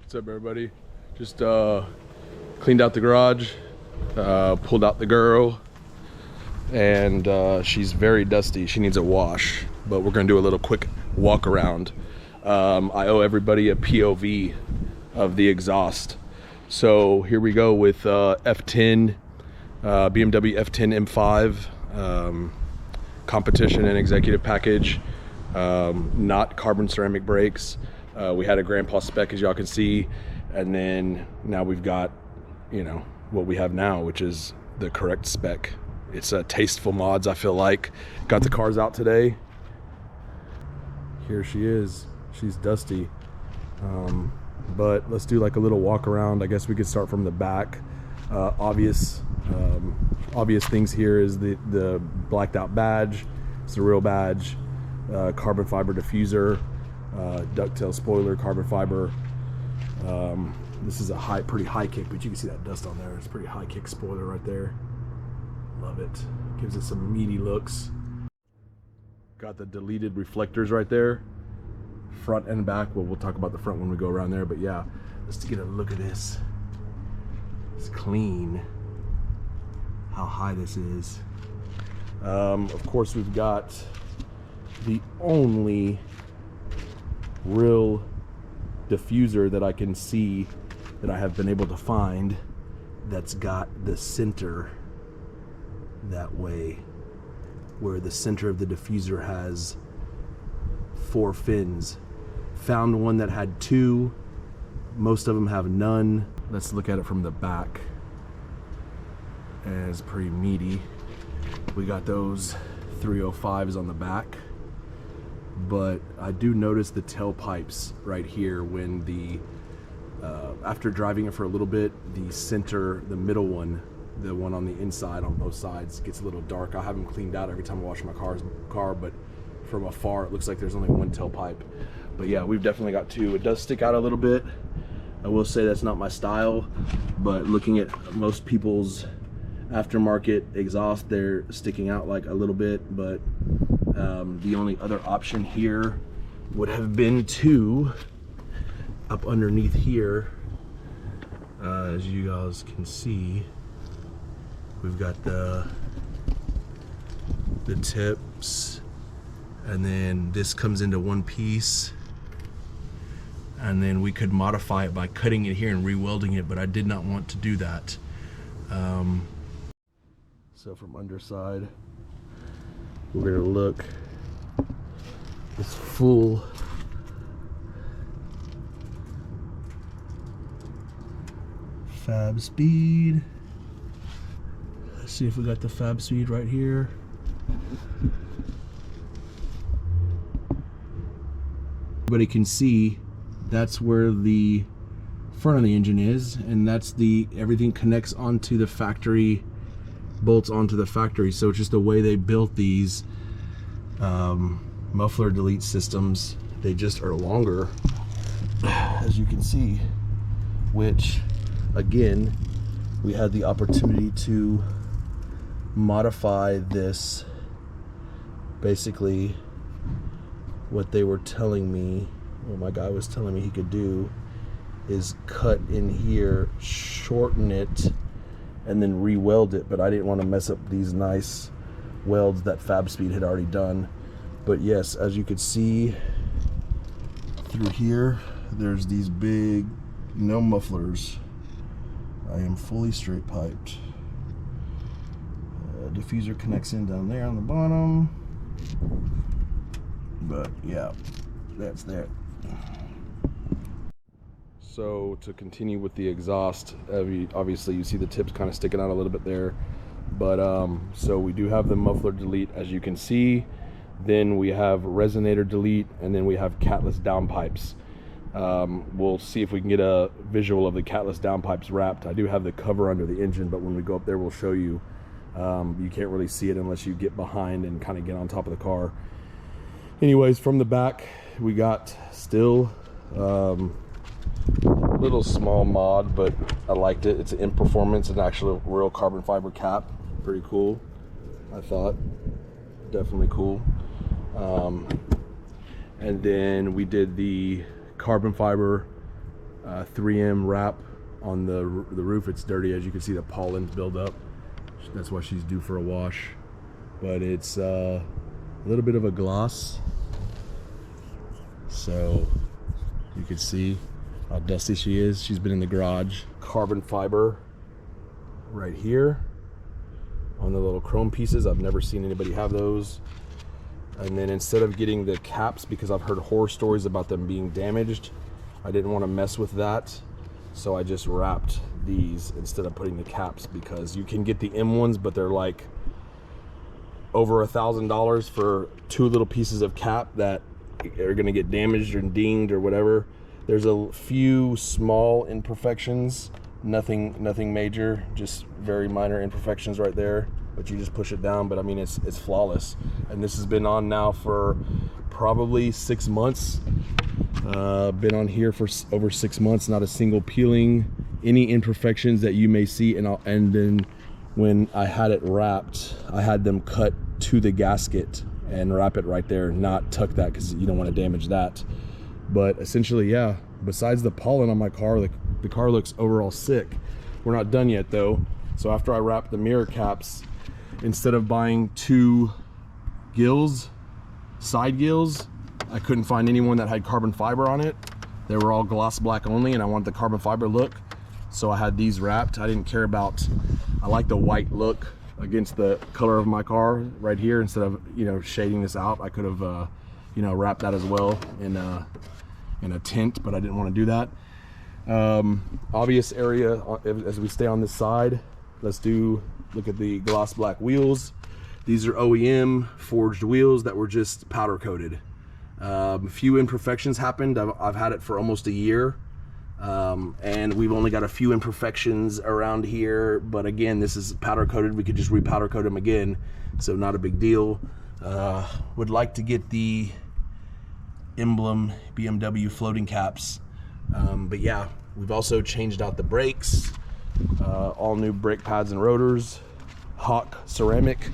What's up, everybody? Just cleaned out the garage, pulled out the girl, and she's very dusty. She needs a wash, but we're gonna do a little quick walk around. I owe everybody a POV of the exhaust. So here we go with F10, BMW F10 M5, competition and executive package, not carbon ceramic brakes. We had a grandpa spec, as y'all can see, and then now we've got, you know, what we have now, which is the correct spec. It's tasteful mods, I feel like. Got the cars out today. Here she is. She's dusty. But let's do like a little walk around. I guess we could start from the back. Obvious things here is the blacked out badge. It's the real badge. Carbon fiber diffuser, ducktail spoiler, carbon fiber. This is a pretty high kick, but you can see that dust on there. It's a pretty high kick spoiler right there. Love it. Gives it some meaty looks. Got the deleted reflectors right there, front and back. Well, we'll talk about the front when we go around there, but yeah, let's get a look at this. It's clean. How high this is. Of course, we've got the only real diffuser that I can see that I have been able to find that's got the center that way, where the center of the diffuser has 4 fins. Found one that had 2. Most of them have none. Let's look at it from the back. And it's pretty meaty. We got those 305s on the back, but I do notice the tailpipes right here when the after driving it for a little bit, the center, the middle one, the one on the inside on both sides, gets a little dark. I have them cleaned out every time I wash my car, but from afar it looks like there's only 1 tailpipe. But yeah, we've definitely got 2. It does stick out a little bit. I will say that's not my style, but looking at most people's aftermarket exhaust, they're sticking out like a little bit. But the only other option here would have been 2 up underneath here. As you guys can see, we've got the tips, and then this comes into one piece, and then we could modify it by cutting it here and re-welding it, but I did not want to do that. So from underside, we're gonna look. It's full. Fabspeed. Let's see if we got the Fabspeed right here. Everybody can see that's where the front of the engine is, and that's everything connects onto the factory, bolts onto the factory. So it's just the way they built these muffler delete systems. They just are longer, as you can see, which again, we had the opportunity to modify this. Basically, what they were telling me, what my guy was telling me he could do, is cut in here, shorten it, and then re-weld it. But I didn't want to mess up these nice welds that Fabspeed had already done. But yes, as you could see through here, there's these big, no mufflers. I am fully straight piped. Diffuser connects in down there on the bottom. But yeah, that's that. So to continue with the exhaust, obviously you see the tips kind of sticking out a little bit there. But so we do have the muffler delete, as you can see. Then we have Resonator Delete, and then we have Catless Downpipes. We'll see if we can get a visual of the Catless Downpipes wrapped. I do have the cover under the engine, but when we go up there we'll show you. You can't really see it unless you get behind and kind of get on top of the car. Anyways, from the back we got still little small mod, but I liked it. It's in performance, an actual real carbon fiber cap. Pretty cool, I thought. Definitely cool. And then we did the carbon fiber 3M wrap on the roof. It's dirty, as you can see the pollen build up. That's why she's due for a wash. But it's a little bit of a gloss, so you can see how dusty she is. She's been in the garage. Carbon fiber right here on the little chrome pieces. I've never seen anybody have those. And then instead of getting the caps, because I've heard horror stories about them being damaged, I didn't want to mess with that, so I just wrapped these instead of putting the caps, because you can get the M ones, but they're like over $1,000 for 2 little pieces of cap that are going to get damaged or dinged or whatever. There's a few small imperfections, nothing major, just very minor imperfections right there, but you just push it down. But I mean, it's flawless. And this has been on now for probably 6 months. Been on here for over 6 months, not a single peeling, any imperfections that you may see. And then when I had it wrapped, I had them cut to the gasket and wrap it right there, not tuck that, because you don't want to damage that. But essentially, yeah, besides the pollen on my car, the car looks overall sick. We're not done yet though. So after I wrap the mirror caps, instead of buying 2 gills, side gills, I couldn't find anyone that had carbon fiber on it. They were all gloss black only, and I wanted the carbon fiber look, so I had these wrapped. I didn't care about, I like the white look against the color of my car right here. Instead of, you know, shading this out, I could have you know, wrapped that as well in a tint, but I didn't want to do that. Obvious area, as we stay on this side, look at the gloss black wheels. These are OEM forged wheels that were just powder coated. Few imperfections happened. I've had it for almost a year, and we've only got a few imperfections around here, but again, this is powder coated. We could just re-powder coat them again, so not a big deal. Would like to get the emblem BMW floating caps, but yeah, we've also changed out the brakes, all new brake pads and rotors. Hawk ceramic,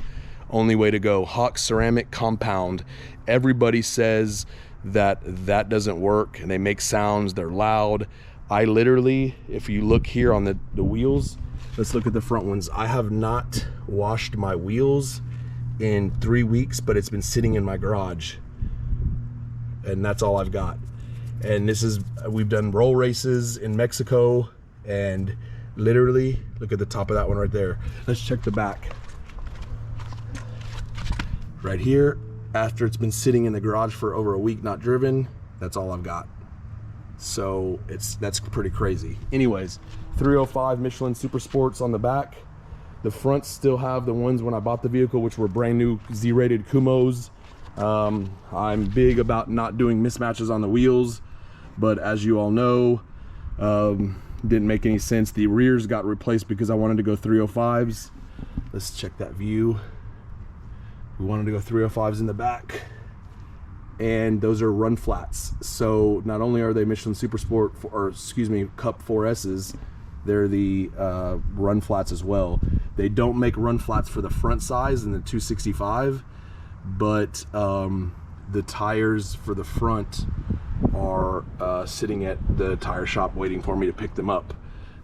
only way to go. Hawk ceramic compound. Everybody says that doesn't work, and they make sounds, they're loud. I literally, if you look here on the wheels, let's look at the front ones. I have not washed my wheels in 3 weeks, but it's been sitting in my garage, and that's all I've got. And this is, we've done roll races in Mexico, and literally, look at the top of that one right there. Let's check the back. Right here, after it's been sitting in the garage for over a week not driven, that's all I've got. So that's pretty crazy. Anyways, 305 Michelin Super Sports on the back. The fronts still have the ones when I bought the vehicle, which were brand new Z-rated Kumos. I'm big about not doing mismatches on the wheels, but as you all know, didn't make any sense. The rears got replaced because I wanted to go 305s. Let's check that view. We wanted to go 305s in the back, and those are run flats. So not only are they Michelin Super Sport, or excuse me, Cup 4S's, they're the run flats as well. They don't make run flats for the front size in the 265, but the tires for the front are sitting at the tire shop waiting for me to pick them up.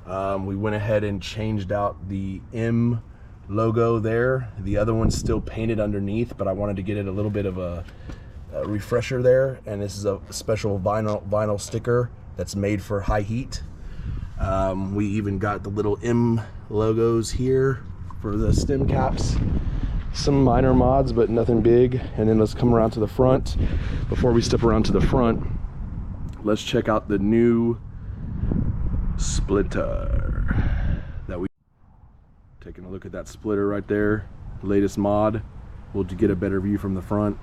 We went ahead and changed out the M logo there. The other one's still painted underneath, but I wanted to get it a little bit of a refresher there, and this is a special vinyl sticker that's made for high heat. We even got the little M logos here for the stem caps. Some minor mods, but nothing big. And then let's come around to the front. Before we step around to the front, let's check out the new splitter that we taking a look at. That splitter right there, latest mod. We'll get a better view from the front.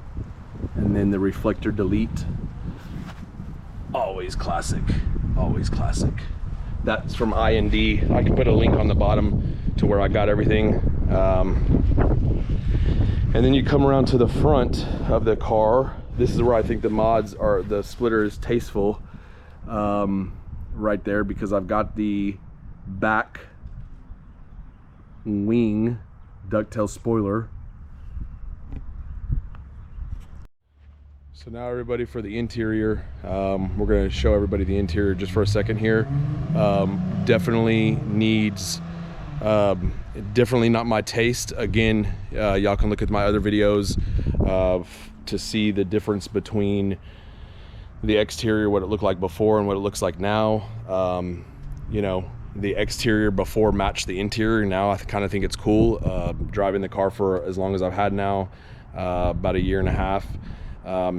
And then the reflector delete, always classic, always classic. That's from I&D. I can put a link on the bottom to where I got everything. And then you come around to the front of the car. This is where I think the mods are, the splitter is tasteful, right there, because I've got the back wing ducktail spoiler. So So now everybody, for the interior, we're going to show everybody the interior just for a second here. Definitely needs, definitely not my taste. Again, y'all can look at my other videos to see the difference between the exterior, what it looked like before and what it looks like now. You know, the exterior before matched the interior. Now I kind of think it's cool. Driving the car for as long as I've had now, about a year and a half.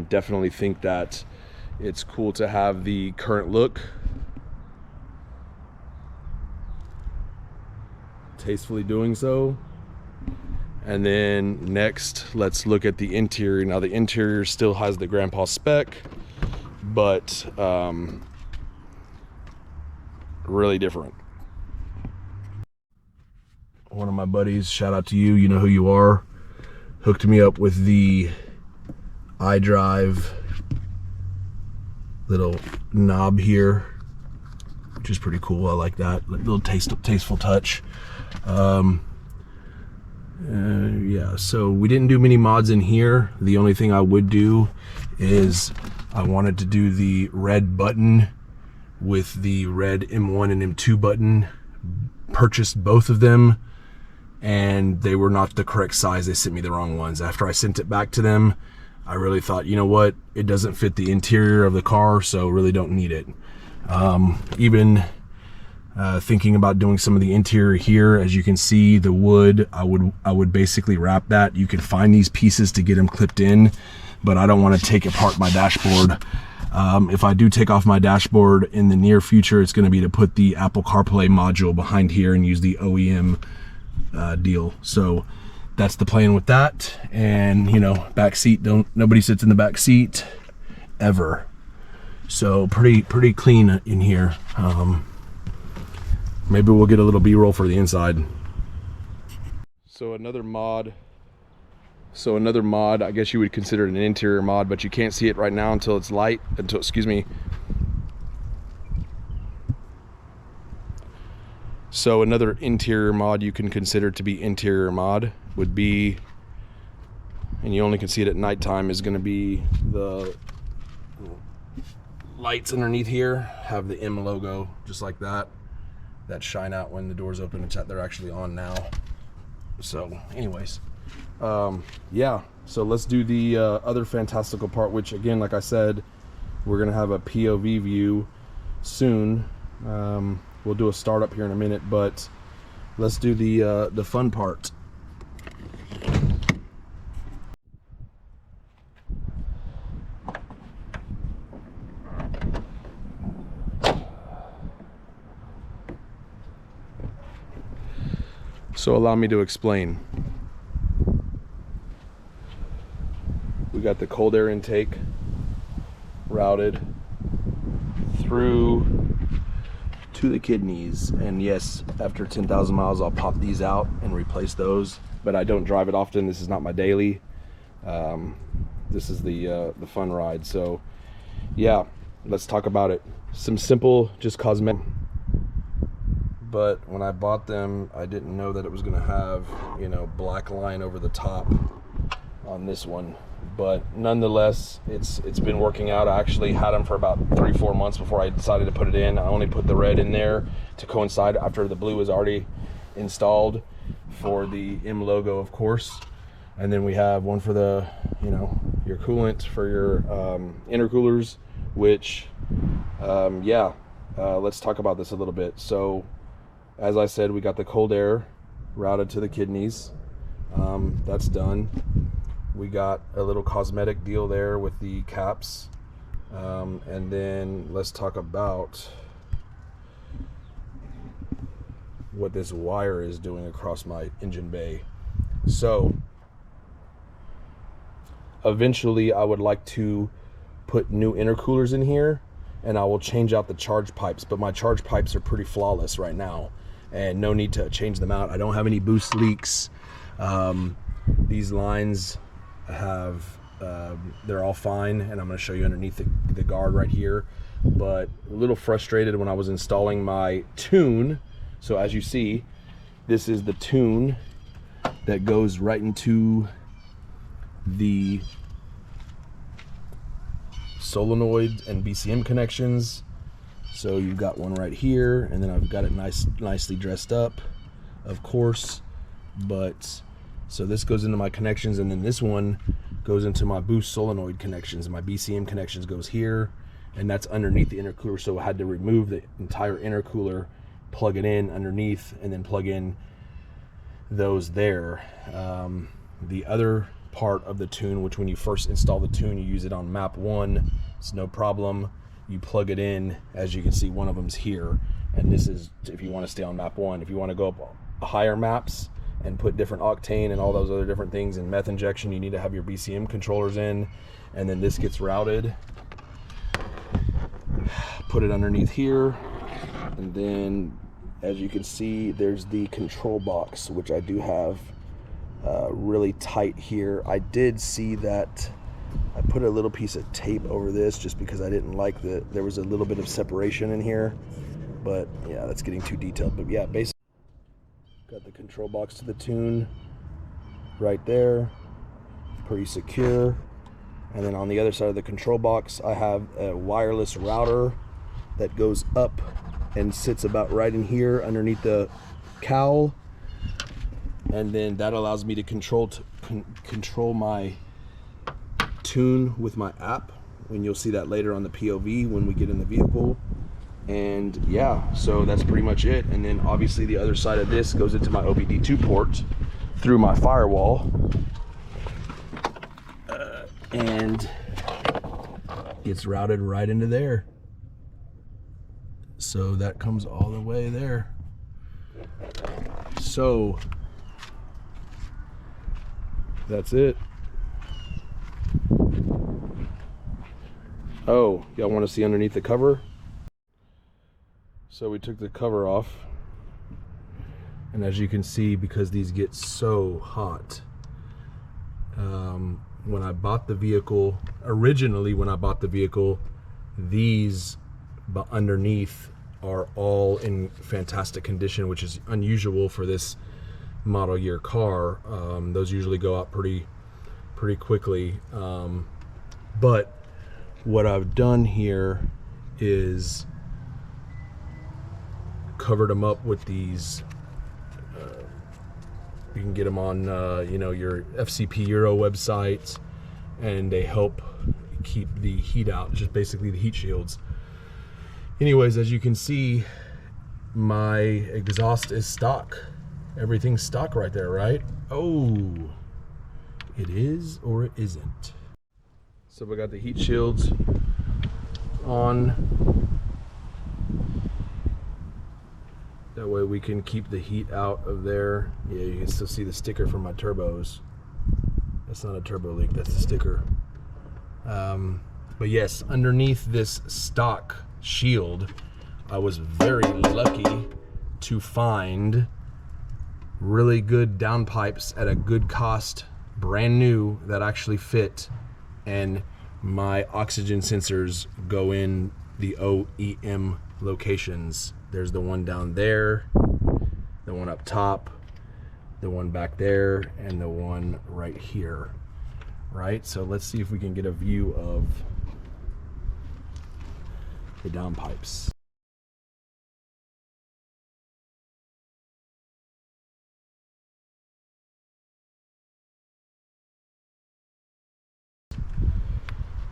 Definitely think that it's cool to have the current look. Tastefully doing so. And then next, let's look at the interior. Now the interior still has the grandpa spec, but really different. One of my buddies, shout out to you, you know who you are, hooked me up with the iDrive little knob here, which is pretty cool. I like that little tasteful touch. Yeah, so we didn't do many mods in here. The only thing I would do is I wanted to do the red button with the red M1 and M2 button. Purchased both of them and they were not the correct size. They sent me the wrong ones. After I sent it back to them, I really thought, you know what, it doesn't fit the interior of the car, so really don't need it. Even thinking about doing some of the interior here, as you can see, the wood, I would basically wrap that. You can find these pieces to get them clipped in, but I don't want to take apart my dashboard. If I do take off my dashboard in the near future, it's going to be to put the Apple CarPlay module behind here and use the OEM deal. So that's the plan with that. And you know, back seat, nobody sits in the back seat ever. So pretty clean in here. Maybe we'll get a little B-roll for the inside. So another mod, I guess you would consider it an interior mod, but you can't see it right now until it's light, excuse me. So another interior mod you can consider to be interior mod would be, and you only can see it at nighttime, is going to be the lights underneath here have the M logo just like that shine out when the doors open. They're actually on now. So anyways, yeah, so let's do the other fantastical part, which again, like I said, we're gonna have a POV view soon. We'll do a startup here in a minute, but let's do the fun part. So allow me to explain. We got the cold air intake routed through to the kidneys, and yes, after 10,000 miles I'll pop these out and replace those, but I don't drive it often. This is not my daily. This is the fun ride. So yeah, let's talk about it. Some simple, just cosmetic. But when I bought them, I didn't know that it was gonna have, you know, black line over the top on this one. But nonetheless, it's been working out. I actually had them for about 3-4 months before I decided to put it in. I only put the red in there to coincide after the blue was already installed for the M logo, of course. And then we have one for the, you know, your coolant for your intercoolers, which, yeah, let's talk about this a little bit. So, as I said, we got the cold air routed to the kidneys. That's done. We got a little cosmetic deal there with the caps. And then let's talk about what this wire is doing across my engine bay. So eventually I would like to put new intercoolers in here, and I will change out the charge pipes, but my charge pipes are pretty flawless right now and no need to change them out. I don't have any boost leaks. These lines have they're all fine, and I'm going to show you underneath the guard right here. But a little frustrated when I was installing my tune. So as you see, this is the tune that goes right into the solenoid and BCM connections. So you've got one right here, and then I've got it nicely dressed up, of course. But so this goes into my connections, and then this one goes into my boost solenoid connections, and my BCM connections goes here, and that's underneath the intercooler. So I had to remove the entire intercooler, plug it in underneath, and then plug in those there. The other part of the tune, which when you first install the tune, you use it on map 1, it's no problem. You plug it in, as you can see, one of them's here, and this is if you want to stay on map 1. If you want to go up higher maps and put different octane and all those other different things and meth injection, you need to have your BCM controllers in, and then this gets routed. Put it underneath here, and then as you can see, there's the control box, which I do have really tight here. I did see that I put a little piece of tape over this just because I didn't like there was a little bit of separation in here, but yeah, that's getting too detailed. But yeah, basically got the control box to the tune right there, pretty secure. And then on the other side of the control box, I have a wireless router that goes up and sits about right in here underneath the cowl, and then that allows me to control my tune with my app, and you'll see that later on the POV when we get in the vehicle. And yeah, so that's pretty much it. And then obviously the other side of this goes into my OBD2 port through my firewall, and gets routed right into there. So that comes all the way there. So that's it. Oh, y'all want to see underneath the cover? So we took the cover off, and as you can see, because these get so hot, when I bought the vehicle, originally when I bought the vehicle, these underneath are all in fantastic condition, which is unusual for this model year car. Those usually go out pretty quickly, but what I've done here is covered them up with these. You can get them on you know, your FCP Euro websites, and they help keep the heat out, just basically the heat shields. Anyways, as you can see, my exhaust is stock. Everything's stock right there, right? Oh, it is or it isn't. So we got the heat shields on. That way we can keep the heat out of there. Yeah, you can still see the sticker from my turbos. That's not a turbo leak, that's the sticker. But yes, underneath this stock shield, I was very lucky to find really good downpipes at a good cost, brand new, that actually fit, and my oxygen sensors go in the OEM locations. There's the one down there, the one up top, the one back there, and the one right here, right? So let's see if we can get a view of the downpipes.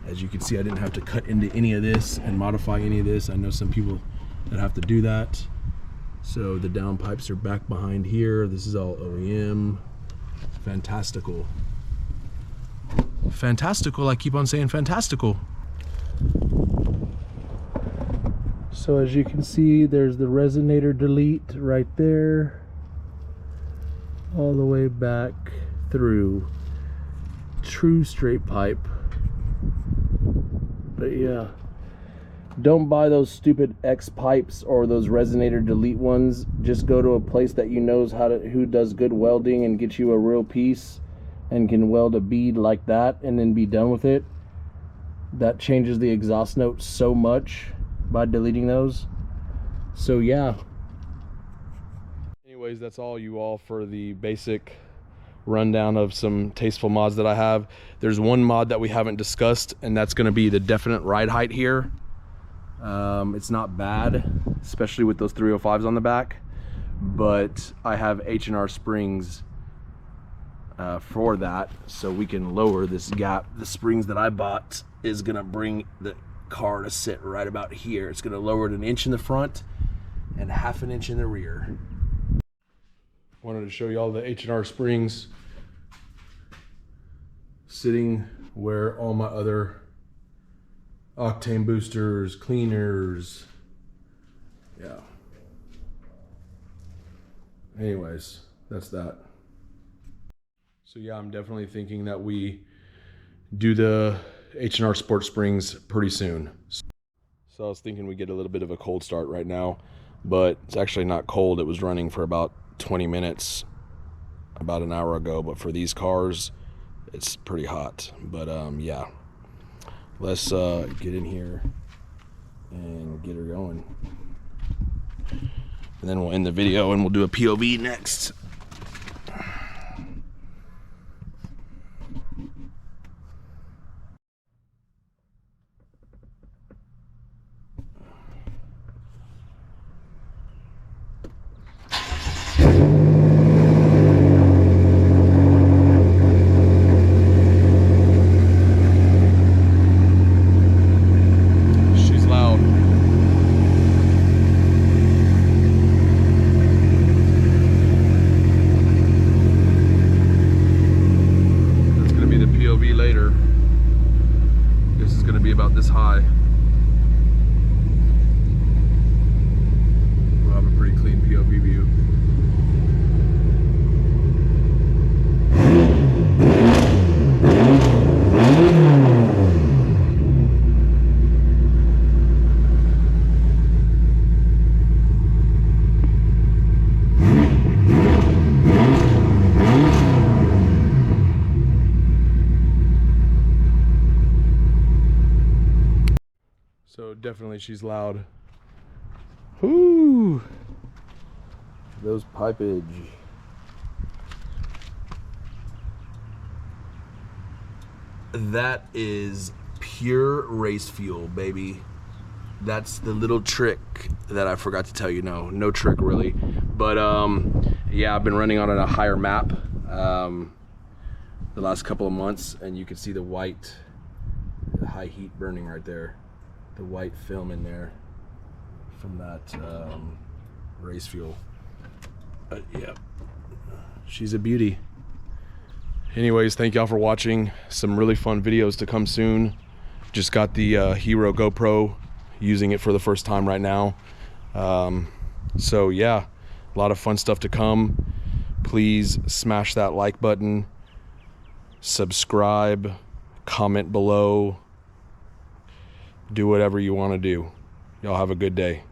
As you can see, I didn't have to cut into any of this and modify any of this. I know some people that have to do that. So the downpipes are back behind here. This is all OEM. Fantastical. Fantastical, I keep on saying fantastical. So as you can see, there's the Resonator Delete right there, all the way back through. True straight pipe. But yeah, don't buy those stupid X pipes or those Resonator Delete ones. Just go to a place that you knows who does good welding and get you a real piece and can weld a bead like that and then be done with it. That changes the exhaust note so much by deleting those. So yeah. Anyways, that's all you all for the basic rundown of some tasteful mods that I have. There's one mod that we haven't discussed, and that's going to be the definite ride height here. It's not bad, especially with those 305s on the back, but I have H&R Springs for that, so we can lower this gap. The springs that I bought is going to bring the car to sit right about here. It's going to lower it 1 inch in the front and 1/2 inch in the rear. Wanted to show you all the H&R Springs sitting where all my other octane boosters, cleaners, yeah. Anyways, that's that. So yeah, I'm definitely thinking that we do the H&R Sport Springs pretty soon. So I was thinking we get a little bit of a cold start right now, but it's actually not cold. It was running for about 20 minutes about an hour ago, but for these cars it's pretty hot. But yeah, let's get in here and get her going, and then we'll end the video and we'll do a POV next. About this high. We'll have a pretty clean POV view. So definitely she's loud. Whoo! Those pipage. That is pure race fuel, baby. That's the little trick that I forgot to tell you. No trick really. But yeah, I've been running on a higher map the last couple of months, and you can see the white, the high heat burning right there. The white film in there from that race fuel. Yeah, she's a beauty. Anyways, thank y'all for watching. Some really fun videos to come soon. Just got the Hero GoPro, using it for the first time right now. So yeah, a lot of fun stuff to come. Please smash that like button, subscribe, comment below. Do whatever you want to do. Y'all have a good day.